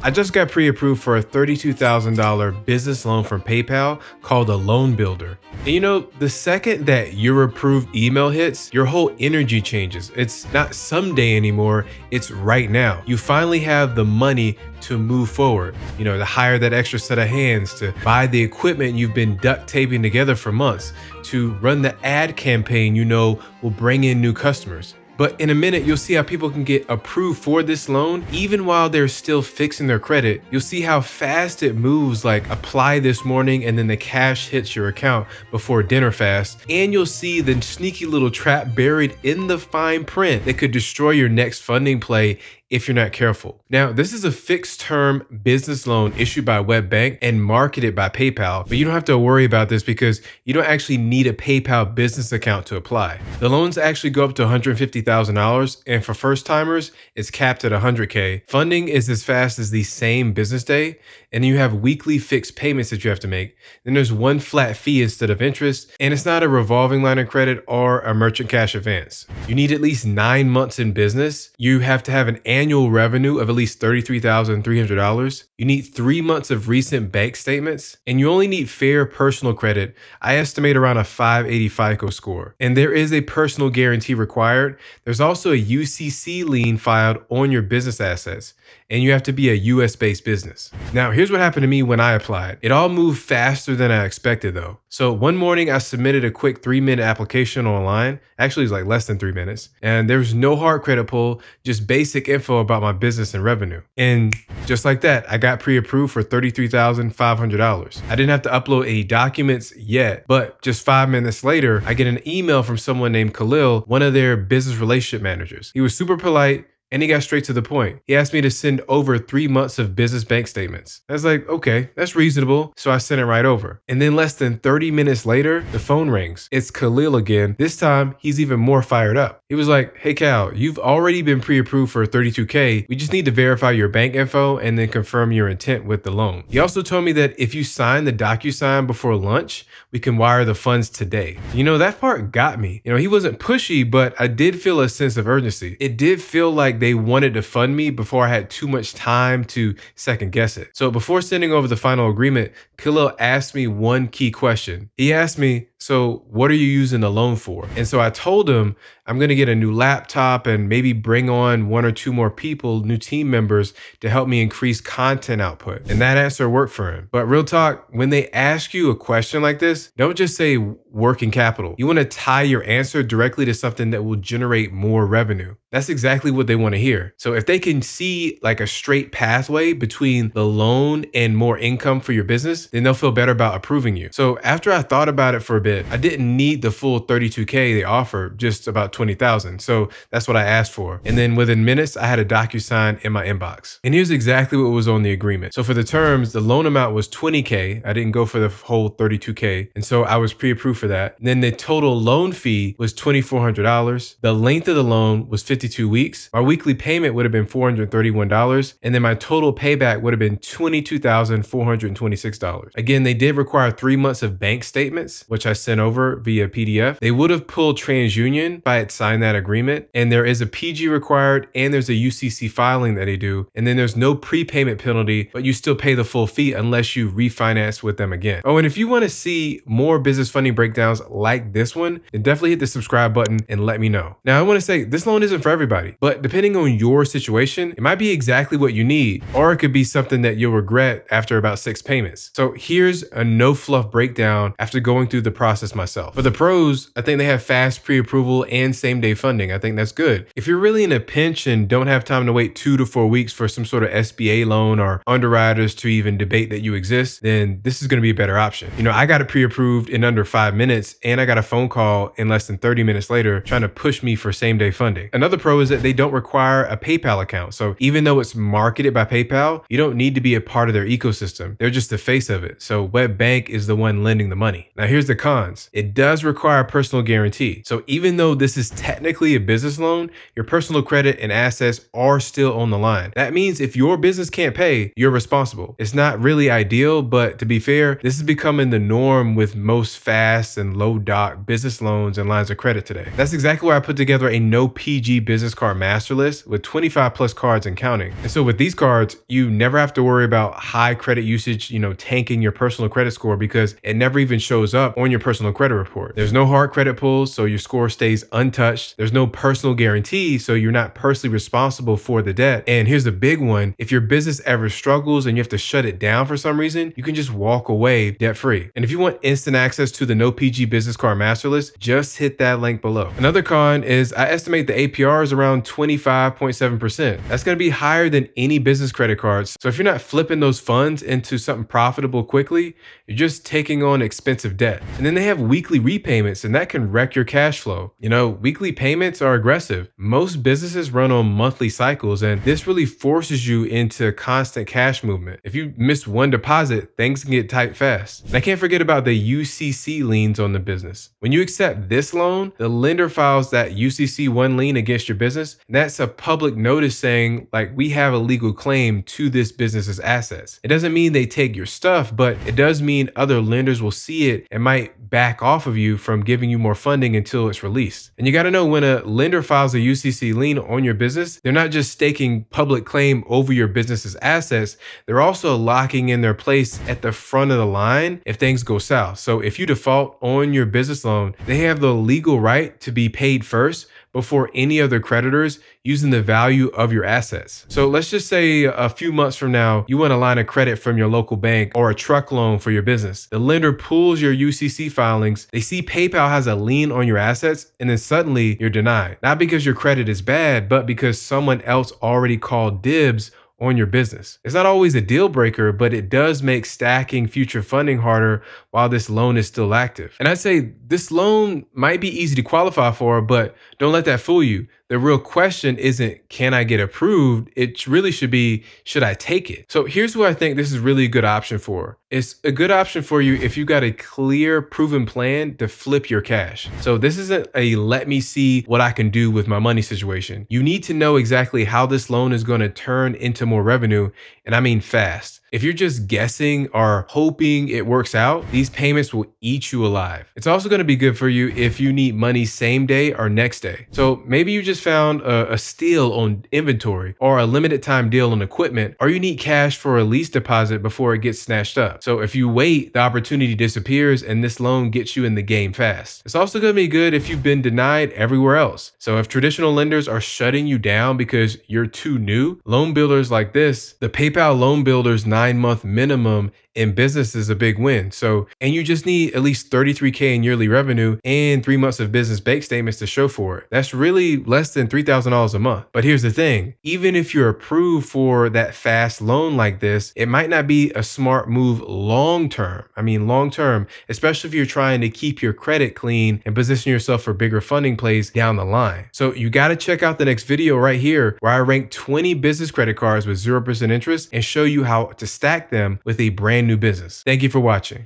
I just got pre-approved for a $32,000 business loan from PayPal called a loan builder. And you know, the second that your approved email hits, your whole energy changes. It's not someday anymore, it's right now. You finally have the money to move forward, you know, to hire that extra set of hands, to buy the equipment you've been duct taping together for months, to run the ad campaign you know will bring in new customers. But in a minute, you'll see how people can get approved for this loan even while they're still fixing their credit. You'll see how fast it moves, like apply this morning and then the cash hits your account before dinner fast. And you'll see the sneaky little trap buried in the fine print that could destroy your next funding play if you're not careful. Now, this is a fixed term business loan issued by a web bank and marketed by PayPal, but you don't have to worry about this because you don't actually need a PayPal business account to apply. The loans actually go up to $150,000, and for first timers, it's capped at $100K. Funding is as fast as the same business day, and you have weekly fixed payments that you have to make. Then there's one flat fee instead of interest, and it's not a revolving line of credit or a merchant cash advance. You need at least 9 months in business. You have to have an annual revenue of at least $33,300. You need 3 months of recent bank statements, and you only need fair personal credit. I estimate around a 580 FICO score. And there is a personal guarantee required. There's also a UCC lien filed on your business assets, and you have to be a US based business. Now, here's what happened to me when I applied. It all moved faster than I expected though. So one morning I submitted a quick 3-minute application online. Actually, it's like less than 3 minutes. And there was no hard credit pull, just basic info about my business and revenue. And just like that, I got pre-approved for $33,500. I didn't have to upload any documents yet, but just 5 minutes later, I get an email from someone named Khalil, one of their business relationship managers. He was super polite, and he got straight to the point. He asked me to send over 3 months of business bank statements. I was like, okay, that's reasonable. So I sent it right over. And then less than 30 minutes later, the phone rings. It's Khalil again. This time, he's even more fired up. He was like, hey Cal, you've already been pre-approved for $32K. We just need to verify your bank info and then confirm your intent with the loan. He also told me that if you sign the DocuSign before lunch, we can wire the funds today. You know, that part got me. You know, he wasn't pushy, but I did feel a sense of urgency. It did feel like they wanted to fund me before I had too much time to second guess it. So before sending over the final agreement, Khalil asked me one key question. He asked me, so what are you using the loan for? And so I told him I'm going to get a new laptop and maybe bring on 1 or 2 more people, new team members, to help me increase content output. And that answer worked for him. But real talk, when they ask you a question like this, don't just say working capital. You want to tie your answer directly to something that will generate more revenue. That's exactly what they want to hear. So if they can see like a straight pathway between the loan and more income for your business, then they'll feel better about approving you. So after I thought about it for a bit, I didn't need the full $32K they offered, just about $20,000. So that's what I asked for. And then within minutes, I had a DocuSign in my inbox. And here's exactly what was on the agreement. So for the terms, the loan amount was $20K. I didn't go for the whole $32K. And so I was pre-approved for that. And then the total loan fee was $2,400. The length of the loan was 52 weeks. My weekly payment would have been $431. And then my total payback would have been $22,426. Again, they did require 3 months of bank statements, which I sent over via PDF. They would have pulled TransUnion if I had signed that agreement. And there is a PG required and there's a UCC filing that they do. And then there's no prepayment penalty, but you still pay the full fee unless you refinance with them again. Oh, and if you want to see more business funding breakdowns like this one, then definitely hit the subscribe button and let me know. Now, I want to say this loan isn't for everybody, but depending on your situation, it might be exactly what you need, or it could be something that you'll regret after about 6 payments. So here's a no fluff breakdown after going through the process myself. For the pros, I think they have fast pre-approval and same day funding. I think that's good. If you're really in a pinch and don't have time to wait 2 to 4 weeks for some sort of SBA loan or underwriters to even debate that you exist, then this is going to be a better option. You know, I got it pre-approved in under 5 minutes and I got a phone call in less than 30 minutes later trying to push me for same day funding. Another pro is that they don't require a PayPal account. So even though it's marketed by PayPal, you don't need to be a part of their ecosystem. They're just the face of it. So Web Bank is the one lending the money. Now here's the cons. It does require a personal guarantee. So even though this is technically a business loan, your personal credit and assets are still on the line. That means if your business can't pay, you're responsible. It's not really ideal, but to be fair, this is becoming the norm with most fast and low doc business loans and lines of credit today. That's exactly why I put together a no PG business card master list list with 25 plus cards and counting. And so with these cards, you never have to worry about high credit usage, tanking your personal credit score because it never even shows up on your personal credit report. There's no hard credit pulls, so your score stays untouched. There's no personal guarantee, so you're not personally responsible for the debt. And here's the big one. If your business ever struggles and you have to shut it down for some reason, you can just walk away debt free. And if you want instant access to the No PG business card master list, just hit that link below. Another con is I estimate the APR is around 25.7%. That's going to be higher than any business credit cards. So if you're not flipping those funds into something profitable quickly, you're just taking on expensive debt. And then they have weekly repayments, and that can wreck your cash flow. Weekly payments are aggressive. Most businesses run on monthly cycles, and this really forces you into constant cash movement. If you miss one deposit, things can get tight fast. And I can't forget about the UCC liens on the business. When you accept this loan, the lender files that UCC1 lien against your business. And that's a public notice saying, we have a legal claim to this business's assets. It doesn't mean they take your stuff, but it does mean other lenders will see it and might back off of you from giving you more funding until it's released. And you got to know, when a lender files a UCC lien on your business, they're not just staking public claim over your business's assets, they're also locking in their place at the front of the line if things go south. So if you default on your business loan, they have the legal right to be paid first before any other creditors using the value of your assets. So let's just say a few months from now, you want a line of credit from your local bank or a truck loan for your business. The lender pulls your UCC filings, they see PayPal has a lien on your assets, and then suddenly you're denied. Not because your credit is bad, but because someone else already called dibs on your business. It's not always a deal breaker, but it does make stacking future funding harder while this loan is still active. And I'd say this loan might be easy to qualify for, but don't let that fool you. The real question isn't, can I get approved? It really should be, should I take it? So here's what I think this is really a good option for. It's a good option for you if you got a clear, proven plan to flip your cash. So this isn't a let me see what I can do with my money situation. You need to know exactly how this loan is going to turn into more revenue, and I mean fast. If you're just guessing or hoping it works out, these payments will eat you alive. It's also going to be good for you if you need money same day or next day. So maybe you just found a steal on inventory or a limited time deal on equipment, or you need cash for a lease deposit before it gets snatched up. So if you wait, the opportunity disappears and this loan gets you in the game fast. It's also going to be good if you've been denied everywhere else. So if traditional lenders are shutting you down because you're too new, loan builders like this, the PayPal Loan Builder's 9-month minimum in business is a big win. So, and you just need at least 33K in yearly revenue and 3 months of business bank statements to show for it. That's really less than $3,000 a month. But here's the thing, even if you're approved for that fast loan like this, it might not be a smart move long term. I mean, long term, especially if you're trying to keep your credit clean and position yourself for bigger funding plays down the line. So you got to check out the next video right here where I rank 20 business credit cards with 0% interest and show you how to stack them with a brand new business. Thank you for watching.